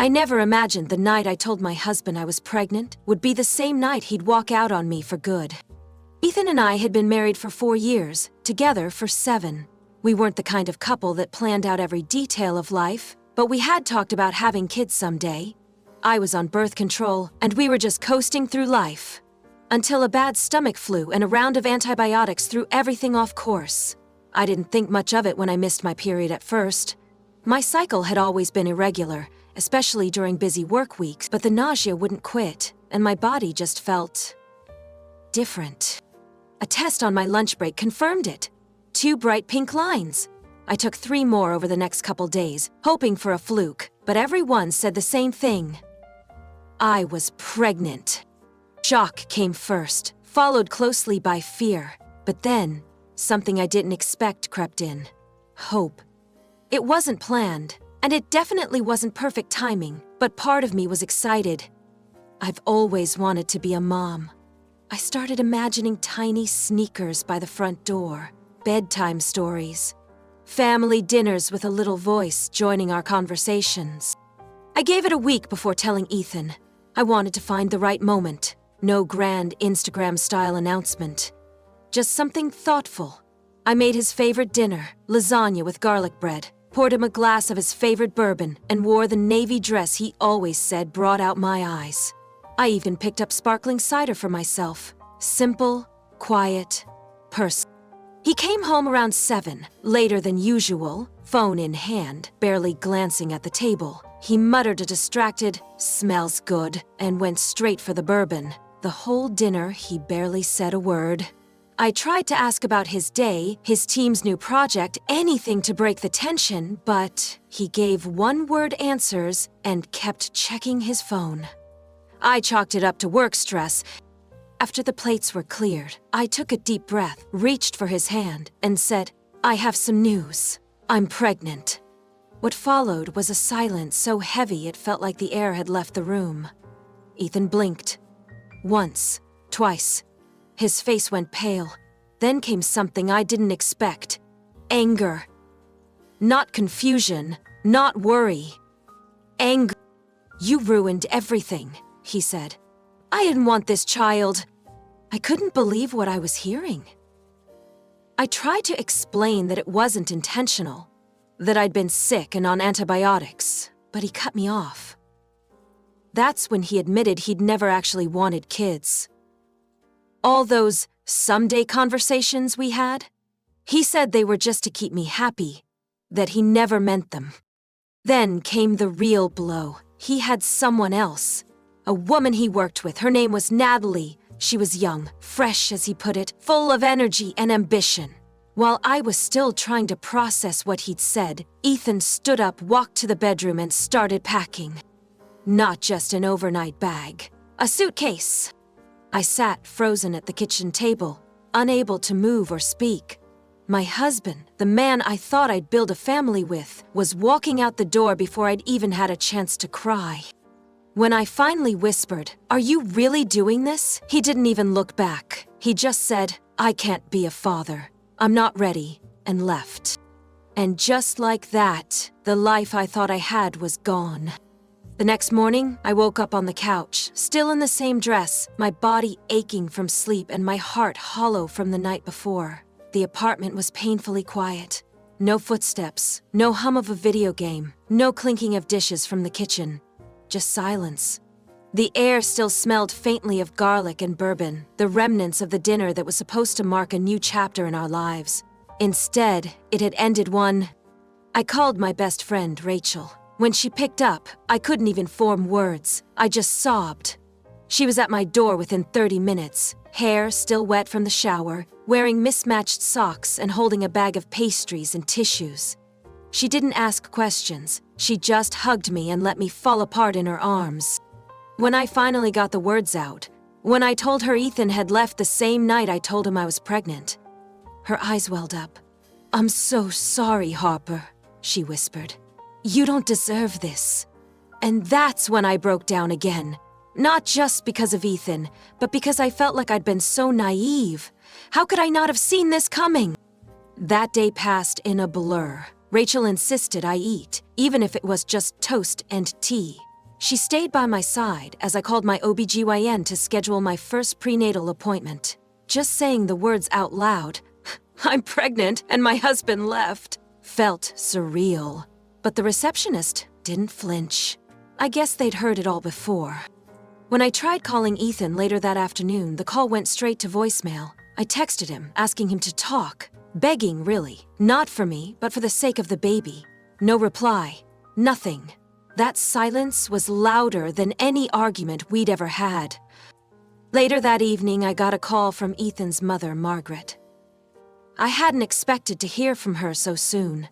I never imagined the night I told my husband I was pregnant would be the same night he'd walk out on me for good. Ethan and I had been married for 4 years, together for 7. We weren't the kind of couple that planned out every detail of life, but we had talked about having kids someday. I was on birth control, and we were just coasting through life. Until a bad stomach flu and a round of antibiotics threw everything off course. I didn't think much of it when I missed my period at first. My cycle had always been irregular, especially during busy work weeks, but the nausea wouldn't quit, and my body just felt different. A test on my lunch break confirmed it. 2 bright pink lines. I took 3 more over the next couple days, hoping for a fluke, but everyone said the same thing. I was pregnant. Shock came first, followed closely by fear, but then something I didn't expect crept in. Hope. It wasn't planned, and it definitely wasn't perfect timing, but part of me was excited. I've always wanted to be a mom. I started imagining tiny sneakers by the front door, bedtime stories, family dinners with a little voice joining our conversations. I gave it a week before telling Ethan. I wanted to find the right moment. No grand Instagram-style announcement. Just something thoughtful. I made his favorite dinner, lasagna with garlic bread, poured him a glass of his favorite bourbon, and wore the navy dress he always said brought out my eyes. I even picked up sparkling cider for myself. Simple, quiet, personal. He came home around 7, later than usual, phone in hand, barely glancing at the table. He muttered a distracted, "Smells good," and went straight for the bourbon. The whole dinner, he barely said a word. I tried to ask about his day, his team's new project, anything to break the tension, but he gave one-word answers and kept checking his phone. I chalked it up to work stress. After the plates were cleared, I took a deep breath, reached for his hand, and said, "I have some news. I'm pregnant." What followed was a silence so heavy it felt like the air had left the room. Ethan blinked. Once, twice. His face went pale. Then came something I didn't expect. Anger. Not confusion, not worry. Anger. "You ruined everything," he said. "I didn't want this child." I couldn't believe what I was hearing. I tried to explain that it wasn't intentional, that I'd been sick and on antibiotics, but he cut me off. That's when he admitted he'd never actually wanted kids. All those someday conversations we had, he said they were just to keep me happy, that he never meant them. Then came the real blow. He had someone else. A woman he worked with. Her name was Natalie. She was young, fresh as he put it, full of energy and ambition. While I was still trying to process what he'd said, Ethan stood up, walked to the bedroom, and started packing. Not just an overnight bag. A suitcase. I sat frozen at the kitchen table, unable to move or speak. My husband, the man I thought I'd build a family with, was walking out the door before I'd even had a chance to cry. When I finally whispered, "Are you really doing this?" he didn't even look back. He just said, "I can't be a father. I'm not ready," and left. And just like that, the life I thought I had was gone. The next morning, I woke up on the couch, still in the same dress, my body aching from sleep and my heart hollow from the night before. The apartment was painfully quiet. No footsteps, no hum of a video game, no clinking of dishes from the kitchen. Just silence. The air still smelled faintly of garlic and bourbon, the remnants of the dinner that was supposed to mark a new chapter in our lives. Instead, it had ended one. I called my best friend, Rachel. When she picked up, I couldn't even form words. I just sobbed. She was at my door within 30 minutes, hair still wet from the shower, wearing mismatched socks and holding a bag of pastries and tissues. She didn't ask questions. She just hugged me and let me fall apart in her arms. When I finally got the words out, when I told her Ethan had left the same night I told him I was pregnant, her eyes welled up. "I'm so sorry, Harper," she whispered. "You don't deserve this." And that's when I broke down again. Not just because of Ethan, but because I felt like I'd been so naive. How could I not have seen this coming? That day passed in a blur. Rachel insisted I eat, even if it was just toast and tea. She stayed by my side as I called my OBGYN to schedule my first prenatal appointment. Just saying the words out loud, "I'm pregnant and my husband left," felt surreal. But the receptionist didn't flinch. I guess they'd heard it all before. When I tried calling Ethan later that afternoon, the call went straight to voicemail. I texted him, asking him to talk. Begging, really. Not for me, but for the sake of the baby. No reply. Nothing. That silence was louder than any argument we'd ever had. Later that evening, I got a call from Ethan's mother, Margaret. I hadn't expected to hear from her so soon.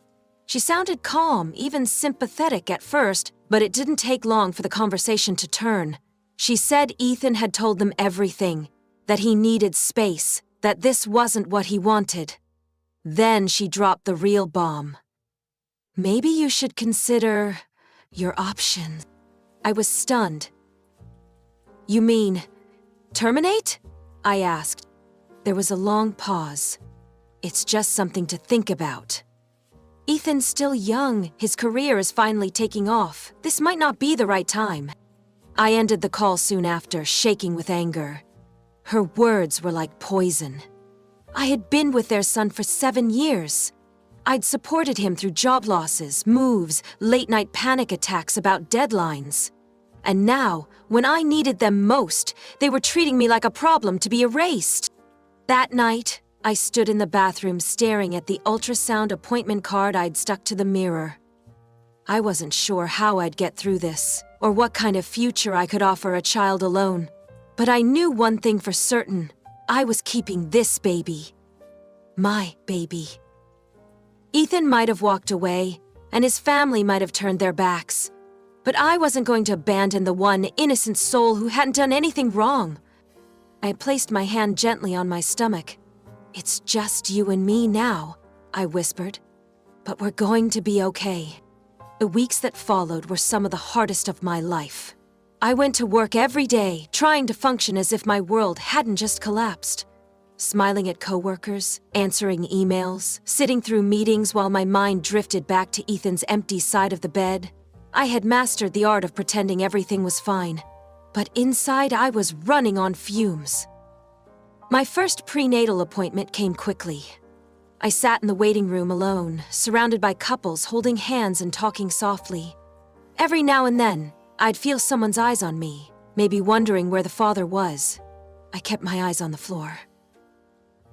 She sounded calm, even sympathetic at first, but it didn't take long for the conversation to turn. She said Ethan had told them everything, that he needed space, that this wasn't what he wanted. Then she dropped the real bomb. "Maybe you should consider your options." I was stunned. "You mean terminate?" I asked. There was a long pause. "It's just something to think about. Ethan's still young, his career is finally taking off. This might not be the right time." I ended the call soon after, shaking with anger. Her words were like poison. I had been with their son for 7 years. I'd supported him through job losses, moves, late-night panic attacks about deadlines. And now, when I needed them most, they were treating me like a problem to be erased. That night, I stood in the bathroom staring at the ultrasound appointment card I'd stuck to the mirror. I wasn't sure how I'd get through this, or what kind of future I could offer a child alone. But I knew one thing for certain. I was keeping this baby. My baby. Ethan might have walked away, and his family might have turned their backs. But I wasn't going to abandon the one innocent soul who hadn't done anything wrong. I placed my hand gently on my stomach. "It's just you and me now," I whispered. "But we're going to be okay." The weeks that followed were some of the hardest of my life. I went to work every day, trying to function as if my world hadn't just collapsed. Smiling at coworkers, answering emails, sitting through meetings while my mind drifted back to Ethan's empty side of the bed. I had mastered the art of pretending everything was fine. But inside, I was running on fumes. My first prenatal appointment came quickly. I sat in the waiting room alone, surrounded by couples holding hands and talking softly. Every now and then, I'd feel someone's eyes on me, maybe wondering where the father was. I kept my eyes on the floor.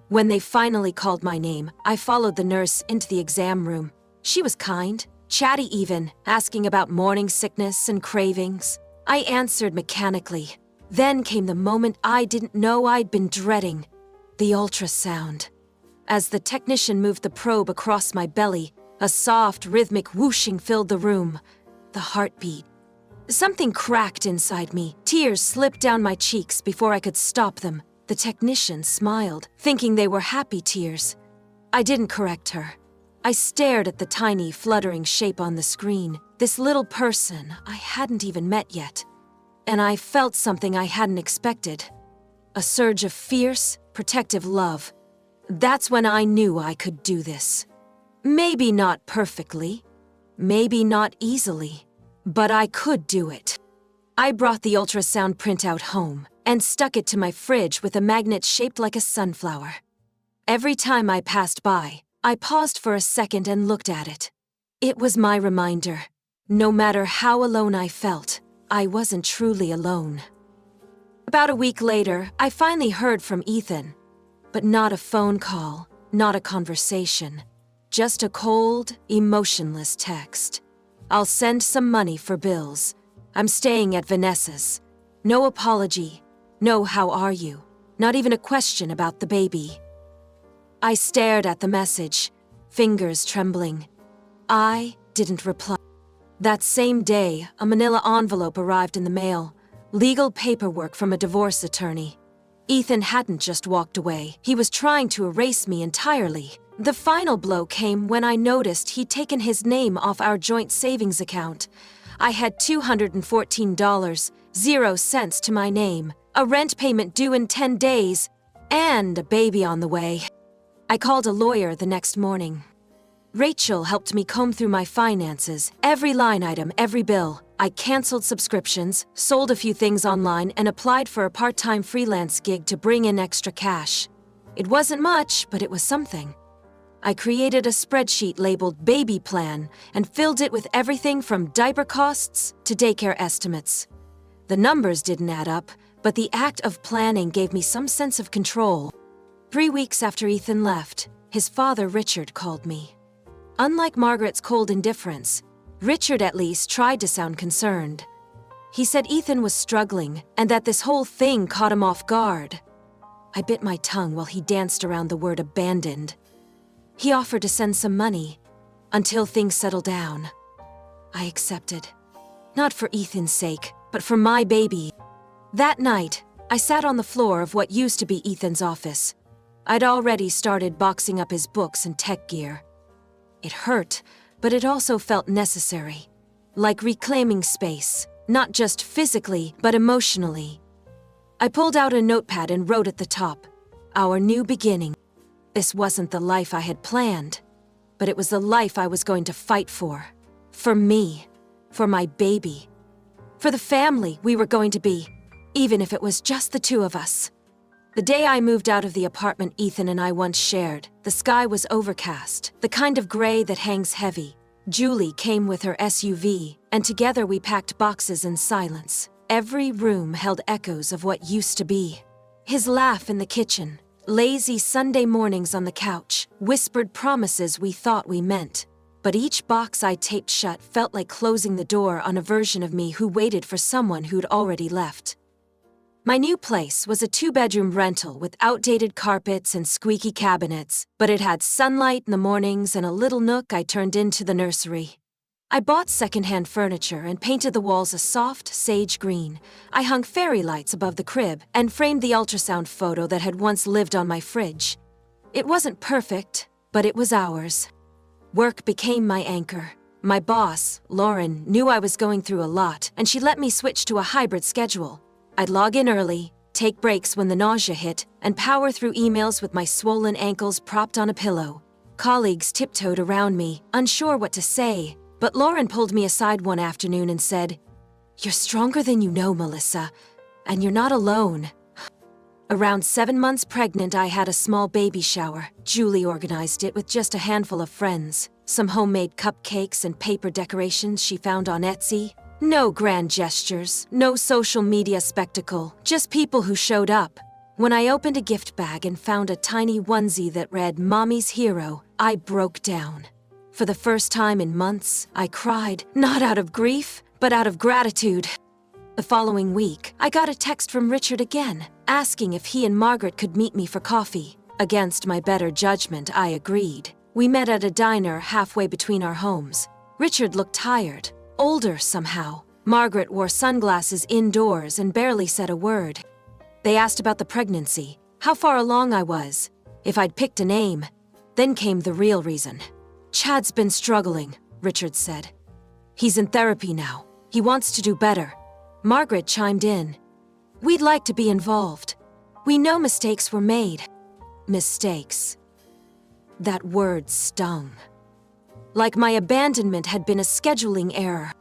When they finally called my name, I followed the nurse into the exam room. She was kind, chatty even, asking about morning sickness and cravings. I answered mechanically. Then came the moment I didn't know I'd been dreading, the ultrasound. As the technician moved the probe across my belly, a soft, rhythmic whooshing filled the room. The heartbeat. Something cracked inside me. Tears slipped down my cheeks before I could stop them. The technician smiled, thinking they were happy tears. I didn't correct her. I stared at the tiny, fluttering shape on the screen, this little person I hadn't even met yet. And I felt something I hadn't expected. A surge of fierce, protective love. That's when I knew I could do this. Maybe not perfectly, maybe not easily, but I could do it. I brought the ultrasound printout home and stuck it to my fridge with a magnet shaped like a sunflower. Every time I passed by, I paused for a second and looked at it. It was my reminder. No matter how alone I felt, I wasn't truly alone. About a week later, I finally heard from Ethan. But not a phone call, not a conversation. Just a cold, emotionless text. "I'll send some money for bills. I'm staying at Vanessa's. No apology. No how are you. Not even a question about the baby." I stared at the message, fingers trembling. I didn't reply. That same day, a manila envelope arrived in the mail. Legal paperwork from a divorce attorney. Ethan hadn't just walked away. He was trying to erase me entirely. The final blow came when I noticed he'd taken his name off our joint savings account. I had $214, 0 cents to my name, a rent payment due in 10 days, and a baby on the way. I called a lawyer the next morning. Rachel helped me comb through my finances, every line item, every bill. I canceled subscriptions, sold a few things online, and applied for a part-time freelance gig to bring in extra cash. It wasn't much, but it was something. I created a spreadsheet labeled Baby Plan and filled it with everything from diaper costs to daycare estimates. The numbers didn't add up, but the act of planning gave me some sense of control. 3 weeks after Ethan left, his father Richard called me. Unlike Margaret's cold indifference, Richard at least tried to sound concerned. He said Ethan was struggling and that this whole thing caught him off guard. I bit my tongue while he danced around the word abandoned. He offered to send some money until things settled down. I accepted. Not for Ethan's sake, but for my baby. That night, I sat on the floor of what used to be Ethan's office. I'd already started boxing up his books and tech gear. It hurt, but it also felt necessary. Like reclaiming space, not just physically, but emotionally. I pulled out a notepad and wrote at the top, "Our new beginning." This wasn't the life I had planned, but it was the life I was going to fight for. For me. For my baby. For the family we were going to be, even if it was just the two of us. The day I moved out of the apartment Ethan and I once shared, the sky was overcast, the kind of gray that hangs heavy. Julie came with her SUV, and together we packed boxes in silence. Every room held echoes of what used to be. His laugh in the kitchen, lazy Sunday mornings on the couch, whispered promises we thought we meant. But each box I taped shut felt like closing the door on a version of me who waited for someone who'd already left. My new place was a 2-bedroom rental with outdated carpets and squeaky cabinets, but it had sunlight in the mornings and a little nook I turned into the nursery. I bought secondhand furniture and painted the walls a soft sage green. I hung fairy lights above the crib and framed the ultrasound photo that had once lived on my fridge. It wasn't perfect, but it was ours. Work became my anchor. My boss, Lauren, knew I was going through a lot, and she let me switch to a hybrid schedule. I'd log in early, take breaks when the nausea hit, and power through emails with my swollen ankles propped on a pillow. Colleagues tiptoed around me, unsure what to say, but Lauren pulled me aside one afternoon and said, "You're stronger than you know, Melissa, and you're not alone." Around 7 months pregnant, I had a small baby shower. Julie organized it with just a handful of friends, some homemade cupcakes and paper decorations she found on Etsy. No grand gestures, no social media spectacle, just people who showed up. When I opened a gift bag and found a tiny onesie that read "Mommy's Hero," I broke down. For the first time in months, I cried, not out of grief, but out of gratitude. The following week, I got a text from Richard again, asking if he and Margaret could meet me for coffee. Against my better judgment, I agreed. We met at a diner halfway between our homes. Richard looked tired. Older somehow. Margaret wore sunglasses indoors and barely said a word. They asked about the pregnancy, how far along I was, if I'd picked a name. Then came the real reason. "Chad's been struggling," Richard said. "He's in therapy now. He wants to do better." Margaret chimed in. "We'd like to be involved. We know mistakes were made." Mistakes. That word stung. Like my abandonment had been a scheduling error.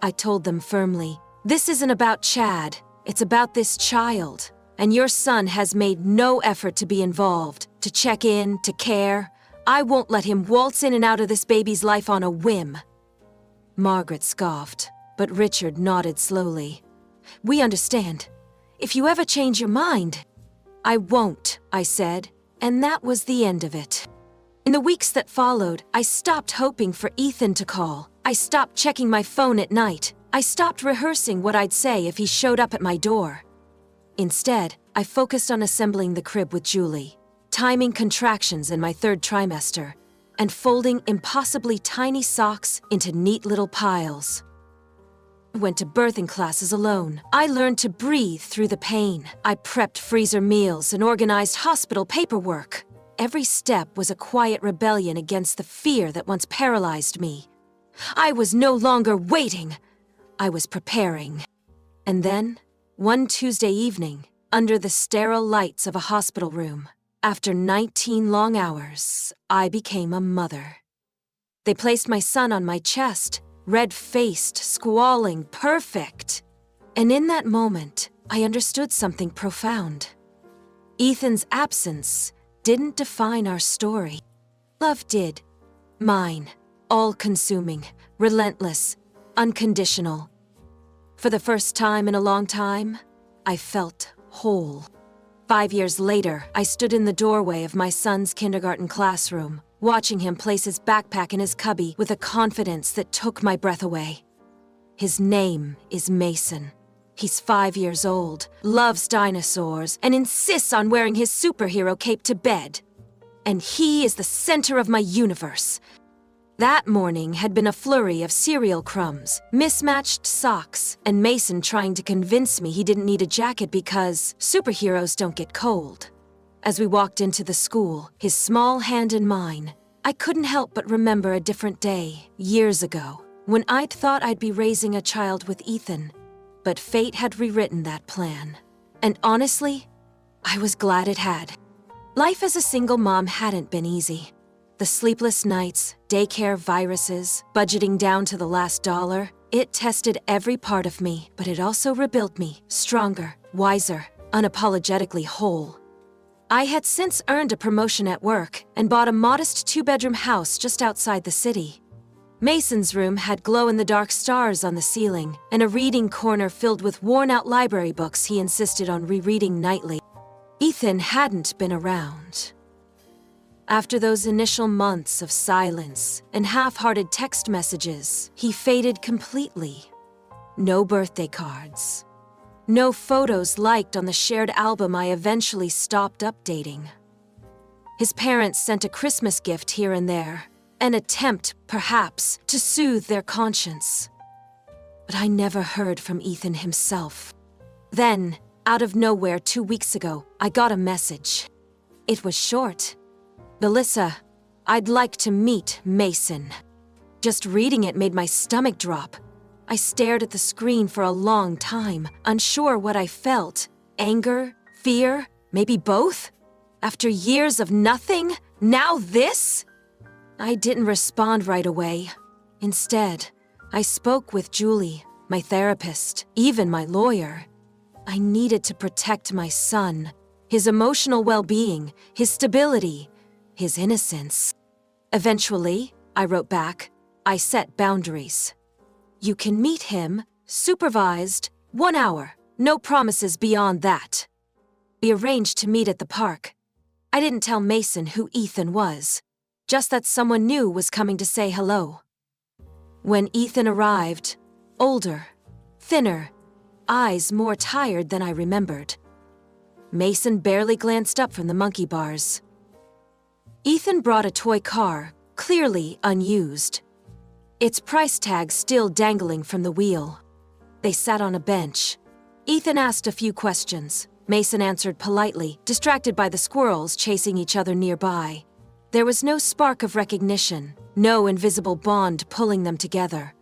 I told them firmly, "This isn't about Chad, it's about this child. And your son has made no effort to be involved, to check in, to care. I won't let him waltz in and out of this baby's life on a whim." Margaret scoffed, but Richard nodded slowly. "We understand. If you ever change your mind." "I won't," I said, and that was the end of it. In the weeks that followed, I stopped hoping for Ethan to call. I stopped checking my phone at night. I stopped rehearsing what I'd say if he showed up at my door. Instead, I focused on assembling the crib with Julie, timing contractions in my 3rd trimester, and folding impossibly tiny socks into neat little piles. I went to birthing classes alone. I learned to breathe through the pain. I prepped freezer meals and organized hospital paperwork. Every step was a quiet rebellion against the fear that once paralyzed me. I was no longer waiting. I was preparing. And then, one Tuesday evening, under the sterile lights of a hospital room, after 19 long hours, I became a mother. They placed my son on my chest, red-faced, squalling, perfect. And in that moment, I understood something profound. Ethan's absence didn't define our story. Love did. Mine. All-consuming, relentless, unconditional. For the first time in a long time, I felt whole. 5 years later, I stood in the doorway of my son's kindergarten classroom, watching him place his backpack in his cubby with a confidence that took my breath away. His name is Mason. He's 5 years old, loves dinosaurs, and insists on wearing his superhero cape to bed. And he is the center of my universe. That morning had been a flurry of cereal crumbs, mismatched socks, and Mason trying to convince me he didn't need a jacket because superheroes don't get cold. As we walked into the school, his small hand in mine, I couldn't help but remember a different day, years ago, when I'd thought I'd be raising a child with Ethan. But fate had rewritten that plan. And honestly, I was glad it had. Life as a single mom hadn't been easy. The sleepless nights, daycare viruses, budgeting down to the last dollar, it tested every part of me, but it also rebuilt me, stronger, wiser, unapologetically whole. I had since earned a promotion at work and bought a modest 2-bedroom house just outside the city. Mason's room had glow-in-the-dark stars on the ceiling and a reading corner filled with worn-out library books he insisted on rereading nightly. Ethan hadn't been around. After those initial months of silence and half-hearted text messages, he faded completely. No birthday cards. No photos liked on the shared album I eventually stopped updating. His parents sent a Christmas gift here and there, an attempt, perhaps, to soothe their conscience. But I never heard from Ethan himself. Then, out of nowhere 2 weeks ago, I got a message. It was short. "Melissa, I'd like to meet Mason." Just reading it made my stomach drop. I stared at the screen for a long time, unsure what I felt. Anger? Fear? Maybe both? After years of nothing? Now this? I didn't respond right away. Instead, I spoke with Julie, my therapist, even my lawyer. I needed to protect my son, his emotional well-being, his stability, his innocence. Eventually, I wrote back, I set boundaries. You can meet him, supervised, 1 hour, no promises beyond that. We arranged to meet at the park. I didn't tell Mason who Ethan was, just that someone new was coming to say hello. When Ethan arrived, older, thinner, eyes more tired than I remembered. Mason barely glanced up from the monkey bars. Ethan brought a toy car, clearly unused. Its price tag still dangling from the wheel. They sat on a bench. Ethan asked a few questions. Mason answered politely, distracted by the squirrels chasing each other nearby. There was no spark of recognition, no invisible bond pulling them together.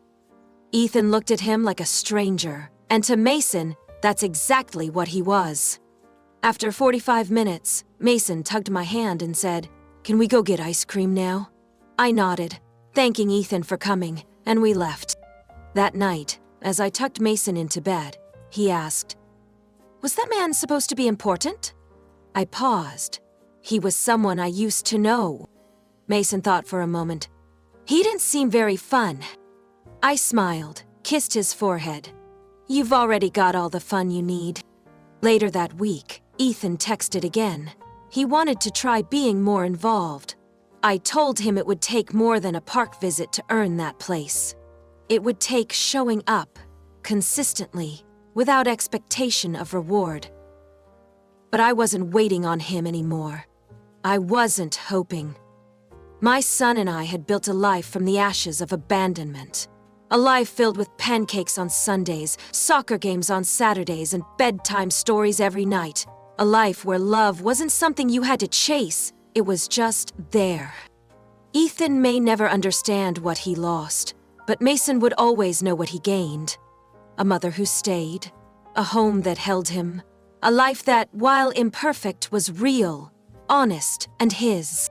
Ethan looked at him like a stranger, and to Mason, that's exactly what he was. After 45 minutes, Mason tugged my hand and said, "Can we go get ice cream now?" I nodded, thanking Ethan for coming, and we left. That night, as I tucked Mason into bed, he asked, "Was that man supposed to be important?" I paused. He was someone I used to know. Mason thought for a moment. He didn't seem very fun. I smiled, kissed his forehead. "You've already got all the fun you need." Later that week, Ethan texted again. He wanted to try being more involved. I told him it would take more than a park visit to earn that place. It would take showing up, consistently, without expectation of reward. But I wasn't waiting on him anymore. I wasn't hoping. My son and I had built a life from the ashes of abandonment. A life filled with pancakes on Sundays, soccer games on Saturdays, and bedtime stories every night. A life where love wasn't something you had to chase, it was just there. Ethan may never understand what he lost, but Mason would always know what he gained. A mother who stayed, a home that held him, a life that, while imperfect, was real, honest, and his.